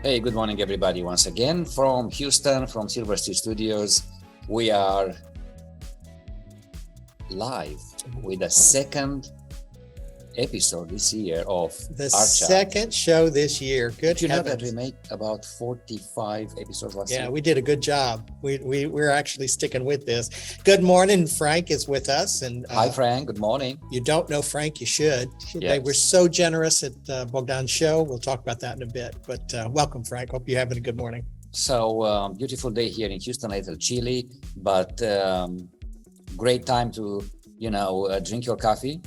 Hey, good morning, everybody. Once again from Houston, from Silver Steel Studios, we are live with the second episode this year of the Art Chat. second show this year. Good Did you know heavens. that we made about 45 episodes last year? Yeah, we did a good job. We're actually sticking with this. Good morning. Frank is with us. And Hi, Frank. Good morning. you don't know Frank, you should. They Yes. were so generous at Bogdan's show. We'll talk about that in a bit. But welcome, Frank. Hope you're having a good morning. So beautiful day here in Houston, a little chilly, but great time to, drink your coffee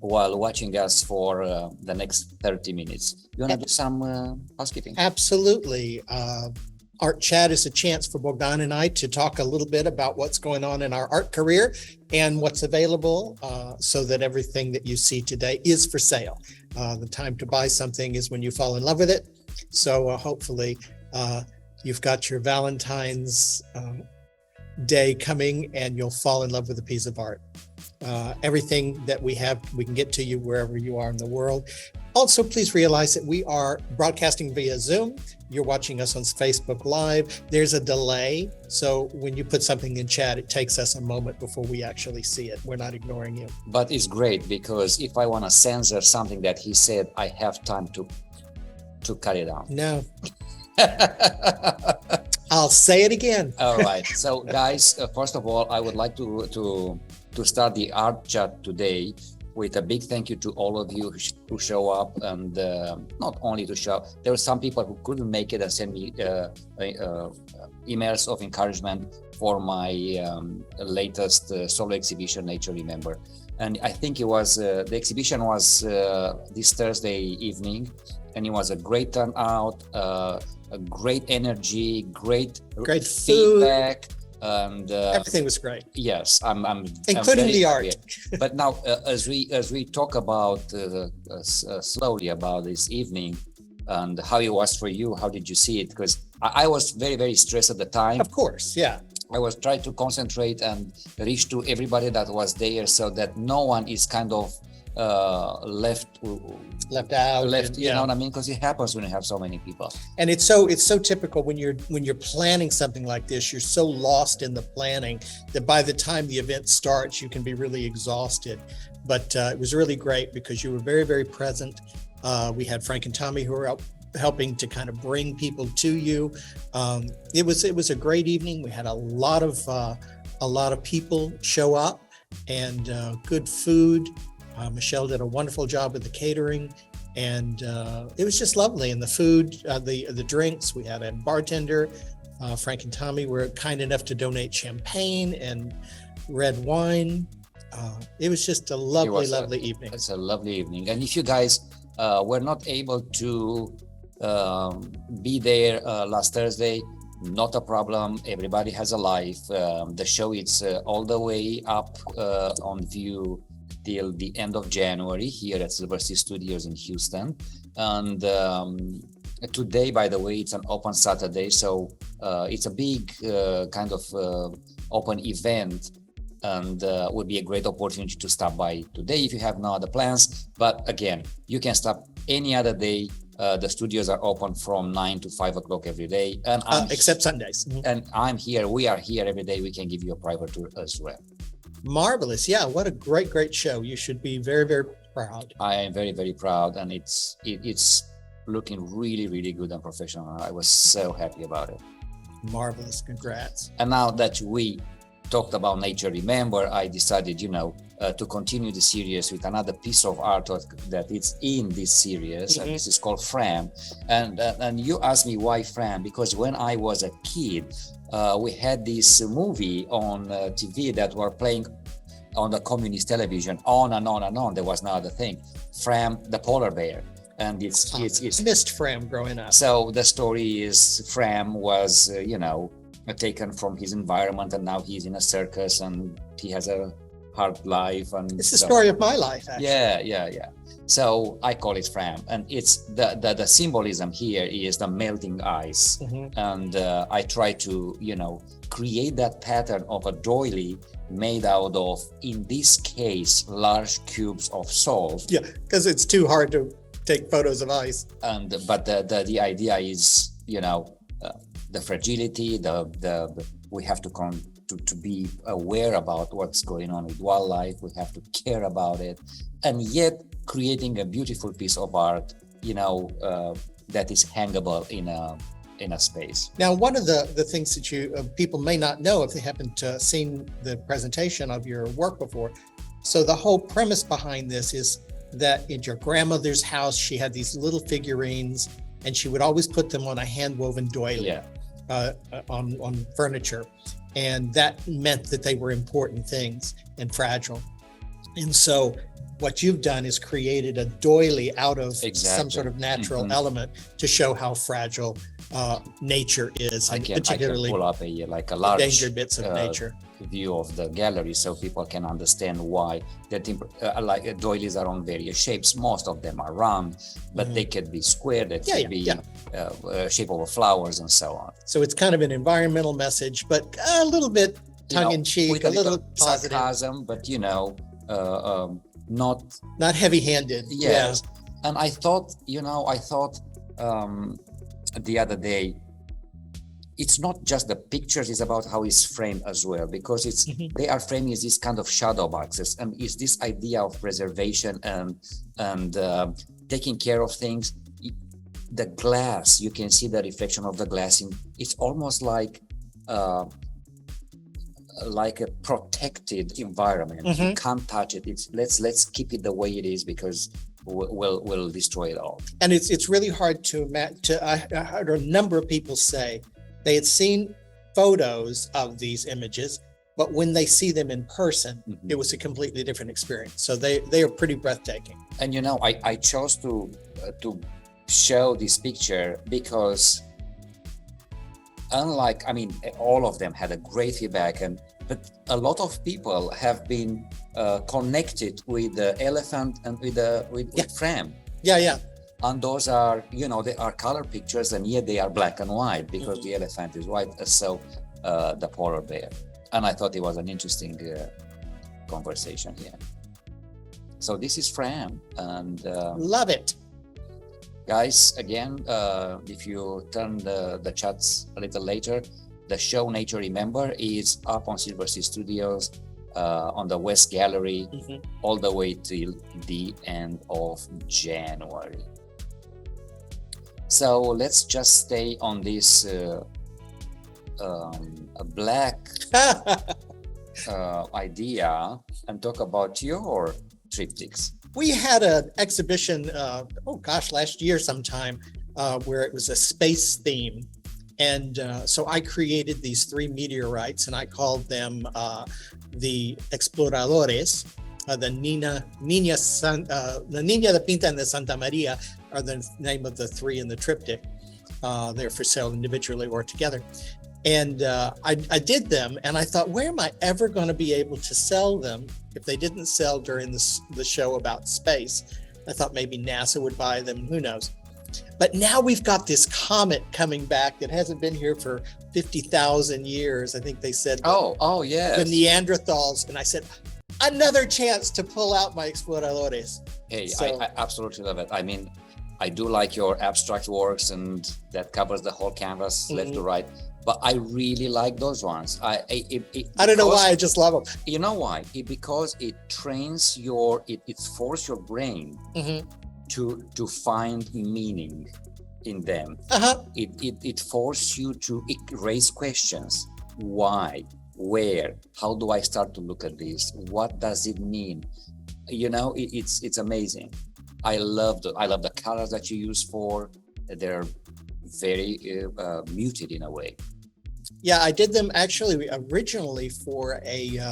while watching us for the next 30 minutes. You want to do some housekeeping? Absolutely. Art Chat is a chance for Bogdan and I to talk a little bit about what's going on in our art career and what's available so that everything that you see today is for sale. The time to buy something is when you fall in love with it. So hopefully you've got your Valentine's Day coming and you'll fall in love with a piece of art. Everything that we have, we can get to you wherever you are in the world. Also, please realize that we are broadcasting via Zoom. You're watching us on Facebook Live. There's a delay. So when you put something in chat, it takes us a moment before we actually see it. We're not ignoring you. But it's great because if I want to censor something that he said, I have time to cut it out. No. I'll say it again. All right. So guys, first of all, I would like to start the Art Chat today with a big thank you to all of you who show up, and not only to show. There were some people who couldn't make it and send me emails of encouragement for my latest solo exhibition, Nature Remember. And I think it was the exhibition was this Thursday evening, and it was a great turnout, a great energy, great feedback. Food. And Everything was great. Yes, I'm including very the happy. art. But now, as we talk about slowly about this evening and how it was for you, how did you see it? Because I was very, very stressed at the time. Of course, yeah. I was trying to concentrate and reach to everybody that was there, so that no one is kind of left out. You know what I mean? Because it happens when you have so many people. And it's so typical when you're planning something like this. You're so lost in the planning that by the time the event starts, you can be really exhausted. But it was really great because you were very, very present. We had Frank and Tommy who were helping to kind of bring people to you. It was a great evening. We had a lot of people show up, and good food. Michelle did a wonderful job with the catering, and it was just lovely. And the food, the drinks, we had a bartender. Frank and Tommy were kind enough to donate champagne and red wine. It was just a lovely evening. It's a lovely evening. And if you guys were not able to be there last Thursday, not a problem. Everybody has a life. The show is all the way up on view till the end of January here at Silver Steel Studios in Houston. And today, by the way, it's an open Saturday, so it's a big kind of open event, and would be a great opportunity to stop by today if you have no other plans. But again, you can stop any other day. The studios are open from 9 to 5 o'clock every day, and except Sundays. And I'm here. We are here every day. We can give you a private tour as well. Marvelous. Yeah, what a great show. You should be very, very proud. I am very, very proud, and it's looking really, really good and professional. I was so happy about it. Marvelous. Congrats. And now that we talked about Nature Remember, I decided, to continue the series with another piece of artwork that is in this series, and this is called Fram. And you asked me why Fram, because when I was a kid, we had this movie on TV that were playing on the communist television on and on and on. There was no other thing. Fram, the polar bear. And it's missed Fram growing up. So the story is Fram was, taken from his environment, and now he's in a circus and he has a hard life. And it's the story of my life, actually. Yeah. So I call it Fram, and it's the symbolism here is the melting ice. And I try to create that pattern of a doily made out of, in this case, large cubes of salt. Yeah, because it's too hard to take photos of ice. And but the idea is, the fragility, we have to be aware about what's going on with wildlife. We have to care about it, and yet creating a beautiful piece of art, that is hangable in a space. Now, one of the things that people may not know if they haven't seen the presentation of your work before. So the whole premise behind this is that in your grandmother's house, she had these little figurines, and she would always put them on a hand-woven doily. On furniture, and that meant that they were important things and fragile. And so what you've done is created a doily out of some sort of natural element to show how fragile nature is, and particularly I can pull up a large endangered bits of nature view of the gallery so people can understand why doilies are on various shapes. Most of them are round, but they could be square, they could be shape of flowers and so on. So it's kind of an environmental message, but a little bit tongue-in-cheek, with a little positive sarcasm, but not heavy-handed. Yes. And I thought the other day, it's not just the pictures, it's about how it's framed as well, because they are framed as this kind of shadow boxes, and it's this idea of preservation and taking care of things. The glass, you can see the reflection of the glass it's almost like a protected environment. You can't touch it. Let's keep it the way it is, because we'll destroy it all. And it's really hard to imagine. I heard a number of people say they had seen photos of these images, but when they see them in person, it was a completely different experience. So they are pretty breathtaking. And I chose to show this picture because all of them had a great feedback, but a lot of people have been connected with the elephant and with Fram. Yeah. And those are, they are color pictures, and yet they are black and white because the elephant is white, so the polar bear. And I thought it was an interesting conversation here. So this is Fram, and love it. Guys, again, if you turn the chats a little later, the show Nature Remember is up on Silver Sea Studios on the West Gallery all the way till the end of January. So let's just stay on this black idea and talk about your triptychs. We had an exhibition, last year sometime, where it was a space theme. And so I created these 3 meteorites, and I called them the Exploradores. The Niña de Pinta and the Santa Maria are the name of the 3 in the triptych. They're for sale individually or together. And I did them, and I thought, where am I ever going to be able to sell them if they didn't sell during the show about space? I thought maybe NASA would buy them, who knows? But now we've got this comet coming back that hasn't been here for 50,000 years. I think they said. Oh, yes. The Neanderthals. And I said, another chance to pull out my Exploradores. Hey, I absolutely love it. I mean, I do like your abstract works, and that covers the whole canvas, left to right. But I really like those ones. I don't know why, I just love them. You know why? Because it trains it forces your brain to find meaning in them. It forces you to raise questions. Why? Where? How do I start to look at this? What does it mean? It's amazing. I love the colors that you use for. They're very muted in a way. Yeah, I did them actually originally for the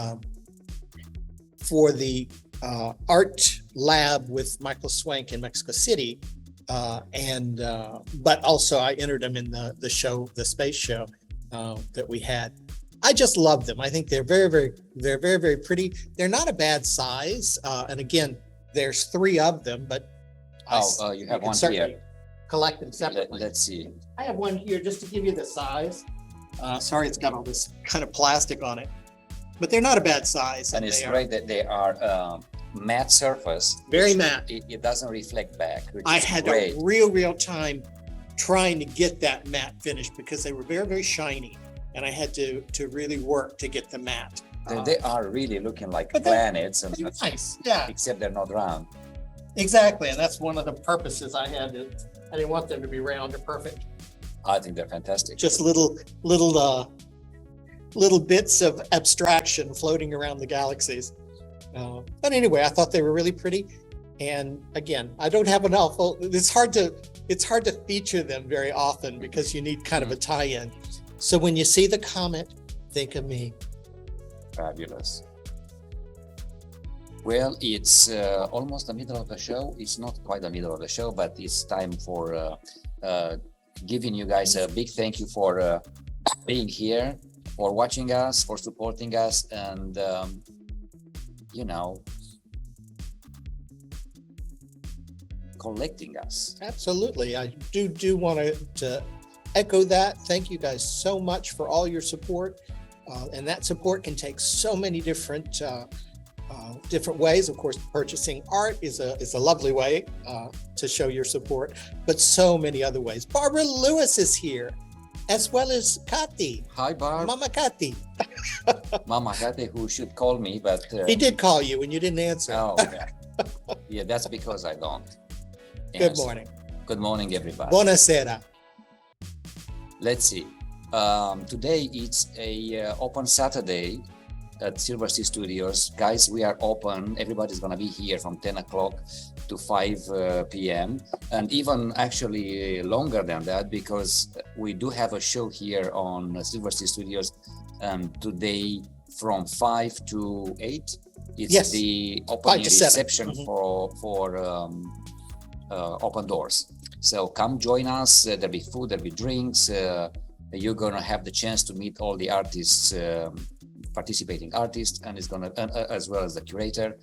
art lab with Michael Swank in Mexico City, but also I entered them in the show, the space show that we had. I just love them. I think they're very, very pretty. They're not a bad size, and again, there's 3 of them, but you have one here. Collect them separately. Let's see. I have one here just to give you the size. Sorry, it's got all this kind of plastic on it, but they're not a bad size. And it's great that they are matte surface. Very which matte. It doesn't reflect back, which I is had great. a real time trying to get that matte finish because they were very shiny, and I had to really work to get the matte. They are really looking like but they're planets, and nice, yeah, except they're not round. exactly, and that's one of the purposes I had. I didn't want them to be round or perfect. I think they're fantastic. Just little bits of abstraction floating around the galaxies. But anyway, I thought they were really pretty. And again, I don't have an awful. It's hard to feature them very often because you need kind of a tie-in. So when you see the comet, think of me. Fabulous. Well, it's almost the middle of the show. It's not quite the middle of the show, but it's time for giving you guys a big thank you for being here, for watching us, for supporting us, and collecting us. Absolutely. I do want to echo that. Thank you guys so much for all your support. And that support can take so many different ways. Of course, purchasing art is a lovely way to show your support, but so many other ways. Barbara Lewis is here, as well as Kati. Hi, Barb. Mama Kati. Mama Kati, who should call me, but he did call you and you didn't answer. Oh, yeah. Yeah, that's because I don't. Good answer. morning. Good morning, everybody. Buonasera. Let's see. Today it's a open Saturday at Silver Sea Studios. Guys, we are open. Everybody's gonna be here from 10 o'clock to 5 p.m. and even actually longer than that, because we do have a show here on Silver Sea Studios today from 5 to 8. It's Yes. the 5 opening to 7. reception for open doors. So come join us. There'll be food, there'll be drinks. You're gonna have the chance to meet all the artists, participating artists, and it's gonna as well as the curator,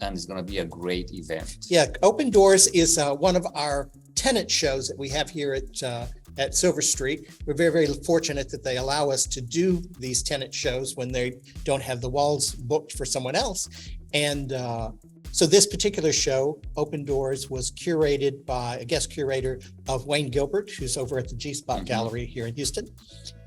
and it's gonna be a great event. Yeah, Open Doors is one of our tenant shows that we have here at Silver Street. We're very fortunate that they allow us to do these tenant shows when they don't have the walls booked for someone else. And so this particular show, Open Doors, was curated by a guest curator of Wayne Gilbert, who's over at the G-Spot Gallery here in Houston.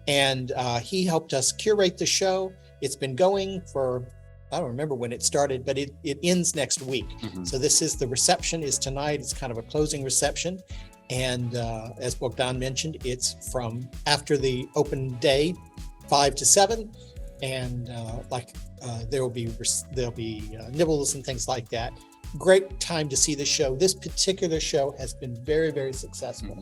And he helped us curate the show. It's been going for, I don't remember when it started, but it ends next week. So this is the reception is tonight. It's kind of a closing reception. And as Bogdan mentioned, it's from after the open day, 5 to 7. And there'll be nibbles and things like that. Great time to see the show. This particular show has been very successful.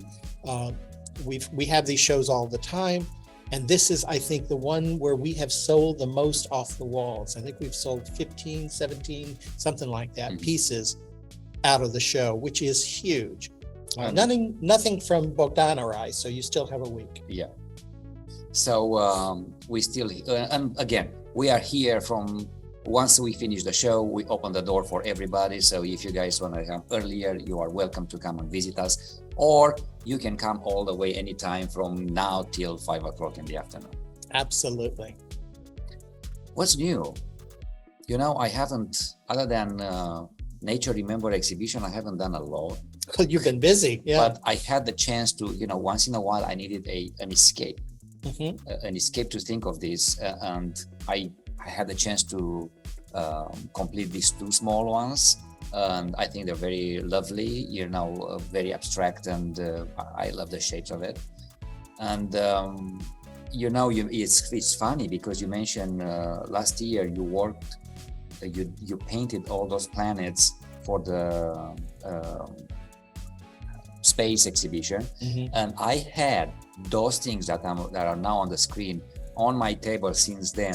We have these shows all the time, and this is, I think, the one where we have sold the most off the walls. I think we've sold 15, 17, something like that, pieces out of the show, which is huge. Nothing from Bogdan or I, so you still have a week. Yeah. So we still, and again, we are here from once we finish the show, we open the door for everybody. So if you guys want to come earlier, you are welcome to come and visit us, or you can come all the way anytime from now till 5 o'clock in the afternoon. Absolutely. What's new? I haven't, other than Nature Remember exhibition, I haven't done a lot. You've been busy, yeah. But I had the chance to, once in a while, I needed an escape. An escape to think of this, and I had the chance to complete these 2 small ones, and I think they're very lovely, very abstract, and I love the shapes of it. And it's funny because you mentioned last year you worked, you painted all those planets for the space exhibition, and I had those things that are now on the screen on my table since then.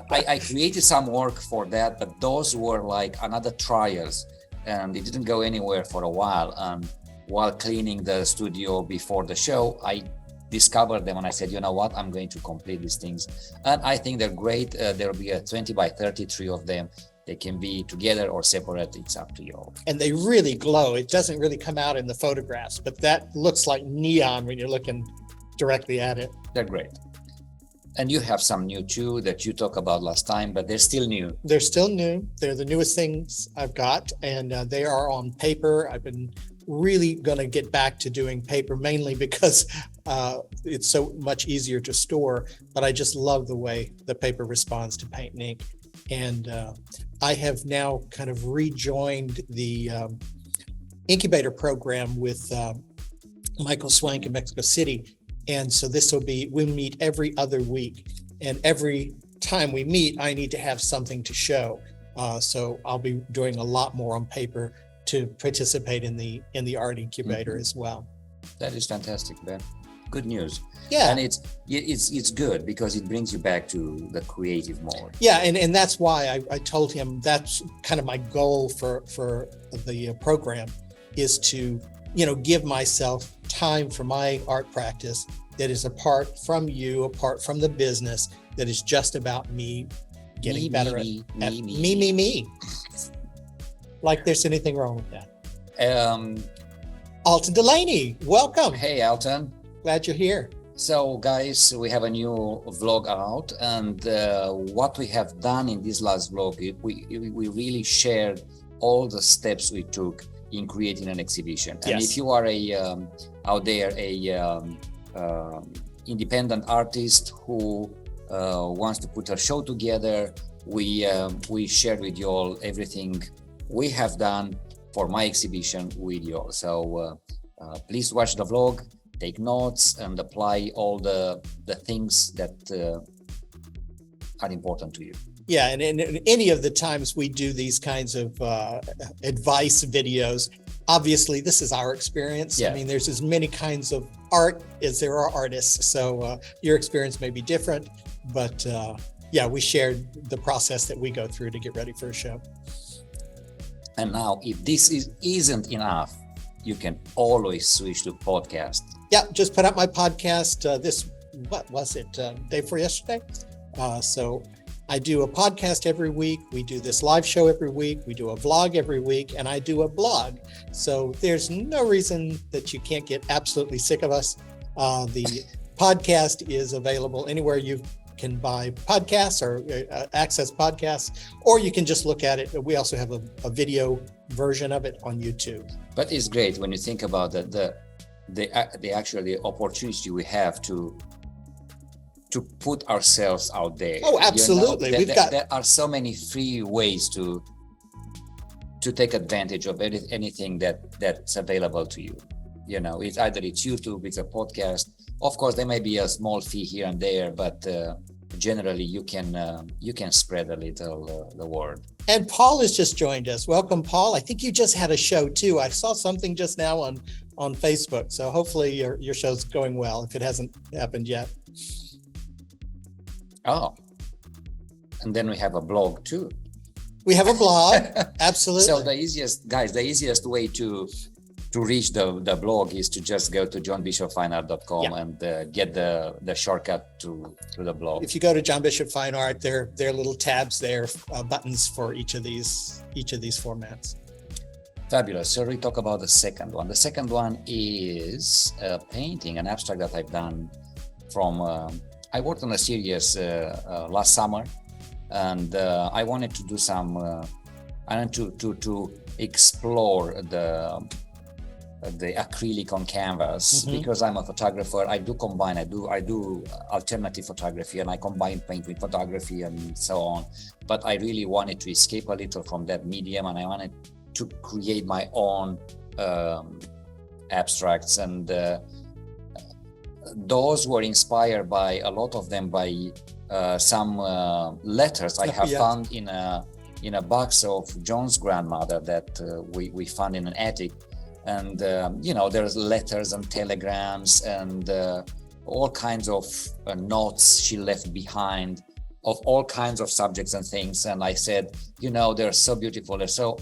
I created some work for that, but those were like another trials, and it didn't go anywhere for a while. And while cleaning the studio before the show, I discovered them and I said, you know what, I'm going to complete these things. And I think they're great. There'll be a 20 by 33 of them. They can be together or separate. It's up to you. And they really glow. It doesn't really come out in the photographs, but that looks like neon when you're looking directly at it. They're great. And you have some new too that you talked about last time, but they're still new. They're still new. They're the newest things I've got, and they are on paper. I've been really going to get back to doing paper, mainly because it's so much easier to store, but I just love the way the paper responds to paint and ink. And I have now kind of rejoined the incubator program with Michael Swank in Mexico City. And so we meet every other week, and every time we meet, I need to have something to show. So I'll be doing a lot more on paper to participate in the art incubator as well. That is fantastic, Ben. Good news. Yeah. And it's good because it brings you back to the creative mode. Yeah, and that's why I told him that's kind of my goal for the program, is to give myself time for my art practice that is apart from you, apart from the business, that is just about me getting better at me. Like there's anything wrong with that. Alton Delaney, welcome. Hey, Alton. Glad you're here. So, guys, we have a new vlog out, and what we have done in this last vlog, we really shared all the steps we took in creating an exhibition. And if you are out there independent artist who wants to put a show together, we shared with you all everything we have done for my exhibition with you all. So please watch the vlog, take notes, and apply all the things that are important to you. Yeah, and in any of the times we do these kinds of advice videos, obviously this is our experience. Yeah. I mean, there's as many kinds of art as there are artists. So your experience may be different, but we shared the process that we go through to get ready for a show. And now, if this isn't enough, you can always switch to podcast. Yeah, just put out my podcast what was it, day before yesterday? So I do a podcast every week. We do this live show every week. We do a vlog every week, and I do a blog. So there's no reason that you can't get absolutely sick of us. The podcast is available anywhere you can buy podcasts or access podcasts, or you can just look at it. We also have a video version of it on YouTube. But it's great when you think about the opportunity we have to put ourselves out there. Oh, absolutely. There are so many free ways to take advantage of anything that's available to you. It's either it's YouTube, it's a podcast. Of course, there may be a small fee here and there, but generally you can spread a little the word. And Paul has just joined us. Welcome, Paul. I think you just had a show too. I saw something just now on Facebook. So hopefully your show's going well if it hasn't happened yet. Oh, and then we have a blog too. We have a blog, absolutely. So the easiest way to reach the blog is to just go to johnbishopfineart.com and get the shortcut to the blog. If you go to John Bishop Fine Art, there are little tabs there, buttons for each of these formats. Fabulous. So we talk about the second one. The second one is a painting, an abstract that I've done from. I worked on a series last summer, and I wanted to do some. I wanted to explore the acrylic on canvas, because I'm a photographer. I do combine. I do alternative photography, and I combine paint with photography and so on. But I really wanted to escape a little from that medium, and I wanted to create my own abstracts, and those were inspired by a lot of them by some letters I have found in a box of John's grandmother that we found in an attic. And there's letters and telegrams and all kinds of notes she left behind of all kinds of subjects and things. And I said, they're so beautiful, they're so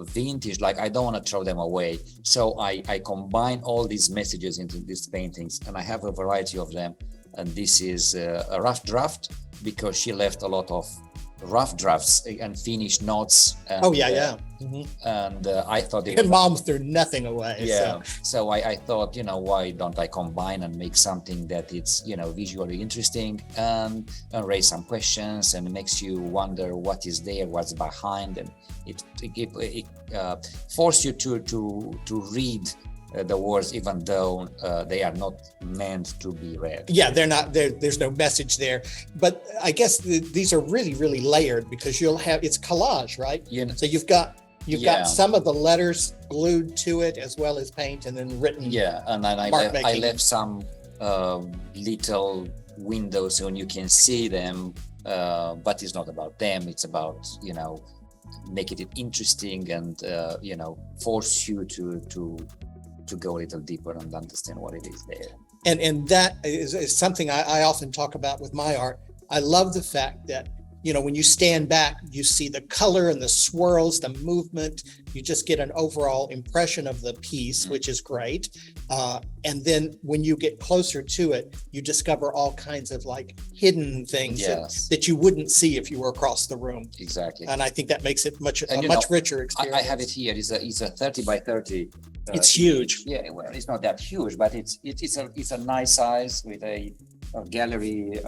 vintage, like I don't want to throw them away. So I combine all these messages into these paintings, and I have a variety of them. And this is a rough draft because she left a lot of rough drafts and finished notes. And, Oh yeah, yeah. Mhm. And I thought it And was, mom threw nothing away. yeah. So. So I thought, why don't I combine and make something that it's, visually interesting and raise some questions and makes you wonder what is there, what's behind, and it force you to read the words, even though they are not meant to be read. Yeah, they're not there. There's no message there, but I guess these are really, really layered because it's collage, right? So you've got some of the letters glued to it as well as paint, and then written. Yeah, and then I left some little windows so you can see them, but it's not about them. It's about making it interesting and force you to go a little deeper and understand what it is there. And that is something I often talk about with my art. I love the fact that, when you stand back, you see the color and the swirls, the movement, you just get an overall impression of the piece, which is great. And then when you get closer to it, you discover all kinds of like hidden things that you wouldn't see if you were across the room. Exactly. And I think that makes it much richer experience. I have it here. It's a 30 by 30. It's huge. Yeah, well, it's not that huge, but it's a nice size with a gallery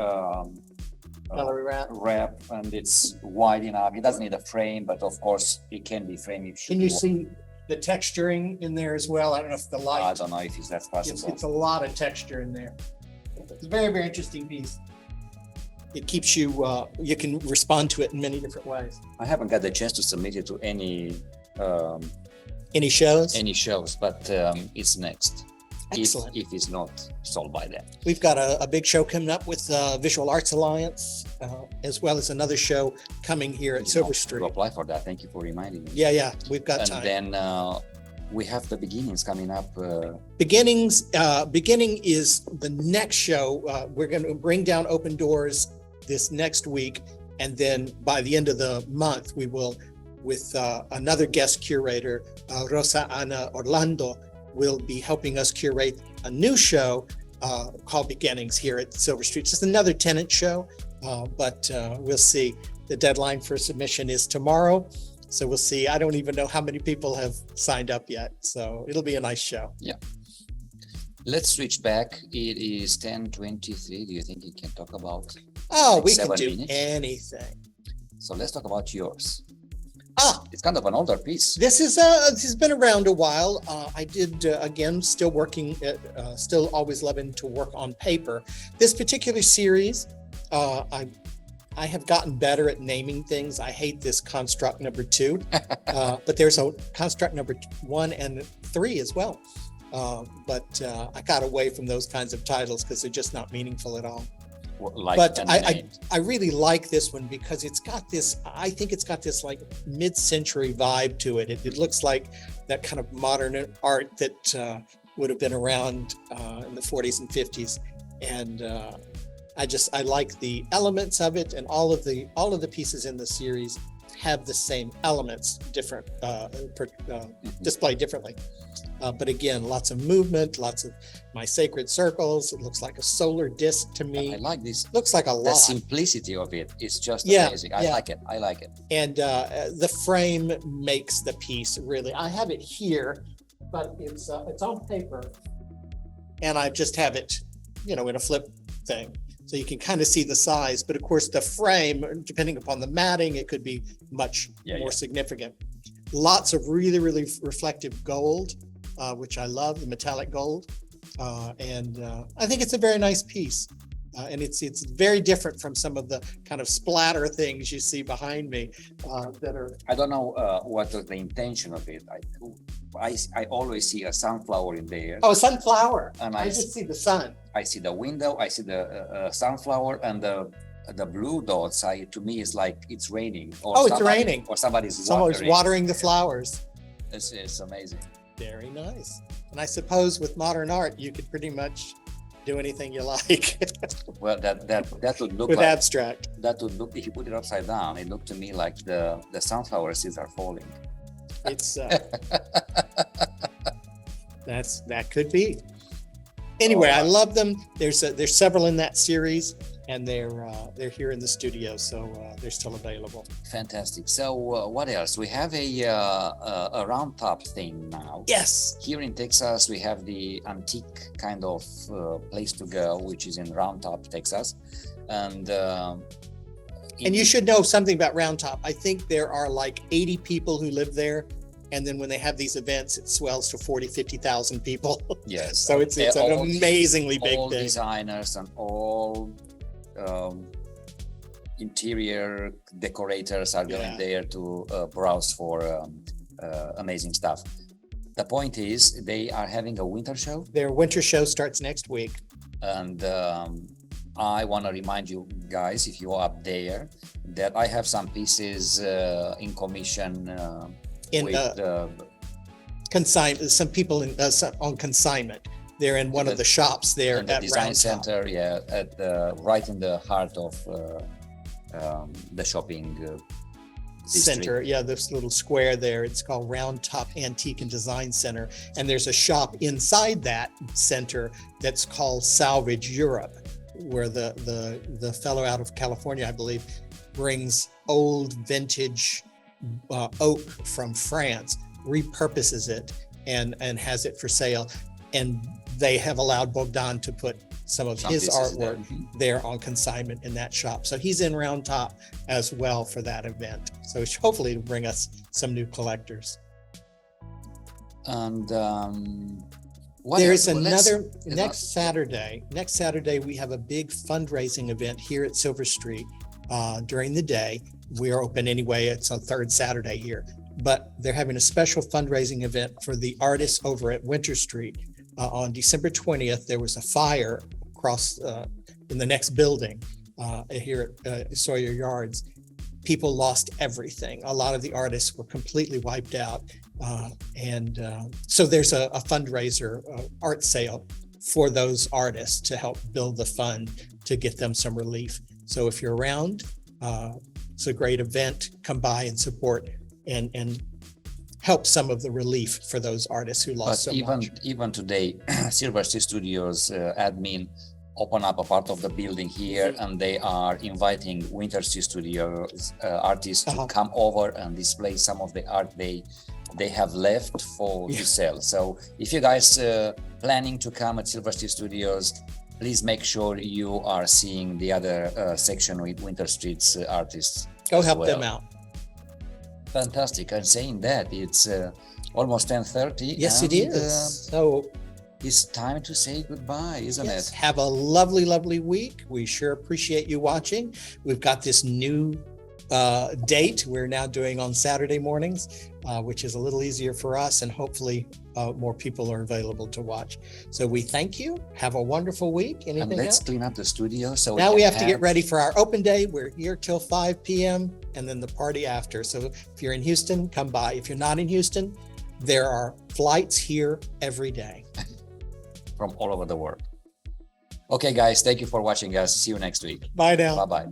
wrap, and it's wide enough. It doesn't need a frame, but of course it can be framed. Can you see the texturing in there as well? I don't know if the light. I don't know if that's possible. It's a lot of texture in there. It's a very, very interesting piece. It keeps you. You can respond to it in many different ways. I haven't got the chance to submit it to any shows, but it's next. Excellent. If it's not sold by then. We've got a big show coming up with Visual Arts Alliance, as well as another show coming here at Silver Street. To apply for that. Thank you for reminding me. Yeah, we've got time. And then we have the beginnings coming up. Beginning is the next show. We're going to bring down Open Doors this next week, and then by the end of the month, we will, with another guest curator, Rosa Ana Orlando, will be helping us curate a new show called Beginnings here at Silver Street. It's just another tenant show, but we'll see. The deadline for submission is tomorrow, so we'll see. I don't even know how many people have signed up yet, so it'll be a nice show. Yeah. Let's switch back. It is 10:23. Do you think you can talk about? Oh, we can do minutes? anything. So let's talk about yours. It's kind of an older piece. This has been around a while. I did, again, still working, still always loving to work on paper. This particular series, I have gotten better at naming things. I hate this construct number 2, but there's a construct number 1 and 3 as well. But I got away from those kinds of titles because they're just not meaningful at all. But I really like this one because it's got this, I think it's got this like mid-century vibe to it. It looks like that kind of modern art that would have been around in the 40s and 50s. And I like the elements of it, and all of the pieces in the series have the same elements, different displayed differently. But again, lots of movement, lots of my sacred circles. It looks like a solar disc to me. I like this. Looks like a lot. The simplicity of it is just amazing. I like it. And the frame makes the piece really. I have it here, but it's on paper, and I just have it, in a flip thing. So you can kind of see the size, but of course the frame, depending upon the matting, it could be much more significant. Lots of really, really reflective gold, which I love, the metallic gold. And I think it's a very nice piece. And it's very different from some of the kind of splatter things you see behind me that are. I don't know what was the intention of it. I always see a sunflower in there. Oh, sunflower. And I just see the sun. I see the window, I see the sunflower, and the blue dots, to me, is like it's raining. Or it's raining. Or somebody's watering the flowers. It's amazing. Very nice. And I suppose with modern art, you could pretty much do anything you like. Well, that would look with like abstract. That would look, if you put it upside down, it looked to me like the sunflower seeds are falling. It's that could be. Anyway, I Alright. love them. There's several in that series, and they're here in the studio, so they're still available. Fantastic. So what else? We have a round top thing now. Yes. Here in Texas, we have the antique kind of place to go, which is in Round Top, Texas. And And you should know something about Round Top. I think there are like 80 people who live there. And then when they have these events, it swells to 40, 50,000 people. yes, So it's an all- amazingly big all thing. designers and all interior decorators are going Yeah. there to browse for amazing stuff. The point is, they are having a winter show, Their winter show starts next week. and I want to remind you guys, if you're up there, that I have some pieces in commission In with consignment, some people on consignment. They're in one of the shops there in the at design Round Top. center, yeah, at right in the heart of the shopping district. Center, yeah, this little square there. It's called Round Top Antique and Design Center, and there's a shop inside that center that's called Salvage Europe, where the fellow out of California, I believe, brings old vintage oak from France, repurposes it, and has it for sale. And they have allowed Bogdan to put some of Some his pieces artwork there on consignment in that shop. So he's in Round Top as well for that event. So hopefully to bring us some new collectors. And what There's else? Well, another let's- next Saturday. Next Saturday, we have a big fundraising event here at Silver Street during the day. We are open anyway. It's on third Saturday here, but they're having a special fundraising event for the artists over at Winter Street. On December 20th, there was a fire across in the next building here at Sawyer Yards. People lost everything. A lot of the artists were completely wiped out. So there's a fundraiser, art sale for those artists to help build the fund to get them some relief. So if you're around, it's a great event. Come by and support and help some of the relief for those artists who lost so much. Even today, Silver Sea Studios admin open up a part of the building here, and they are inviting Winter Sea Studios artists to come over and display some of the art they have left to sell. So if you guys planning to come at Silver Sea Studios, please make sure you are seeing the other section with Winter Street's artists. Go help them out. Fantastic. And saying that, it's almost 10:30. Yes, it is. So it's time to say goodbye, isn't it? Have a lovely, lovely week. We sure appreciate you watching. We've got this new date we're now doing on Saturday mornings, which is a little easier for us, and hopefully more people are available to watch. So we thank you. Have a wonderful week. Anything And let's else? clean up the studio. So Now we have to get ready for our open day. We're here till 5 p.m. and then the party after. So if you're in Houston, come by. If you're not in Houston, there are flights here every day. From all over the world. Okay, guys, thank you for watching us. See you next week. Bye now. Bye-bye.